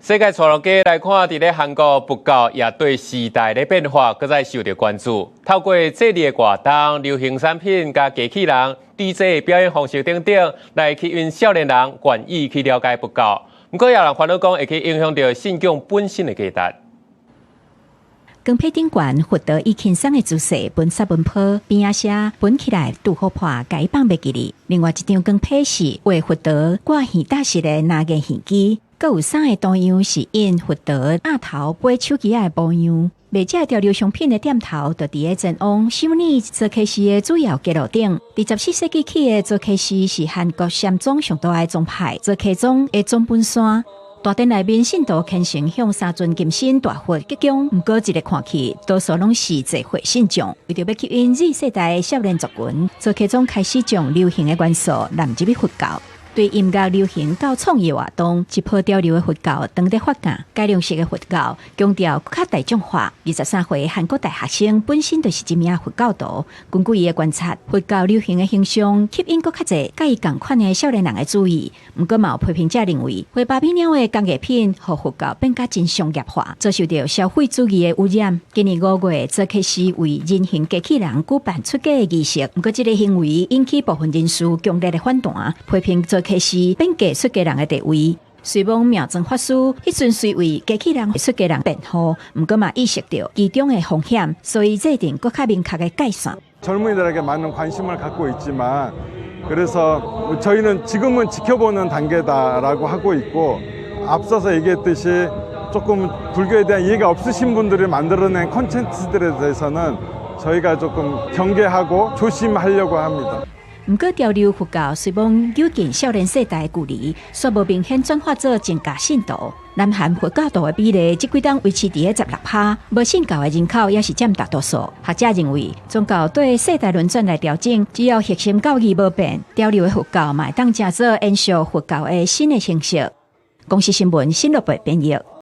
世界帶大家來看，在咧韓國佛教也對時代的變化，擱再受到關注。透過這類的活動、流行產品、加機器人、DJ 表演方式等等，來吸引少年人願意去了解佛教。不過也有人煩惱講，會去影響到信仰本身的價值。光批頂懸佛陀以輕鬆的姿勢奔殺奔波，邊仔寫本起來拄好破，解放袂記哩。另外一張光批是為佛陀掛現大式的拿個現機，閣有三個圖樣是因佛陀額頭背手機的模樣。賣這條流商品的店頭，就佇個前往首爾做開始的主要街路頂。14世紀起的做開始是韓國禪宗上大的宗派，做開宗的總本山。大殿內面信徒虔誠向三尊金身大佛鞠躬，不過一個看去，多數攏是集會信眾。為着要吸引Z世代的少年族群，做開宗開始將流行的元素納入佛教。對音樂流行到創意活動，一波潮流的佛教當地發展，改良式的佛教強調更較大眾化。23歲韓國大學生本身就是一名佛教徒，根據伊的觀察，佛教流行的形象吸引更較濟甲伊同款的少年人的注意。不過，有批評者認為，花巴比鳥的工藝品和佛教變甲真商業化，遭受到消費主義的污染。今年5月，做開始為人形機器人舉辦出家的儀式，不過這個行為引起部分人士強烈的反彈，批評做開始變價出家人的地位。隨望妙正法師迄陣雖為機器人出家人辯護，不過嘛意識到其中的風險，所以制定更加明確的界線。젊은이들에게 많은 관심을 갖고 있지만, 그래서 저희는 지금은 지켜보는 단계다라고 하고 있고, 앞서서 얘기했듯이 조금 불교에 대한 이해가 없으신 분들이 만들어낸 콘텐츠들에 대해서는 저희가 조금 경계하고 조심하려고 합니다. 不過，潮流佛教雖望有近少年世代的距離，卻無明顯轉化做增加信徒。南韓佛教徒的比例，這幾檔維持在16%，無信教的人口也是佔大多數。學者認為，宗教對世代輪轉來調整，只要核心教義無變，潮流的佛教嘛會當成做延續佛教的新的形式。公視新聞新樂報編譯。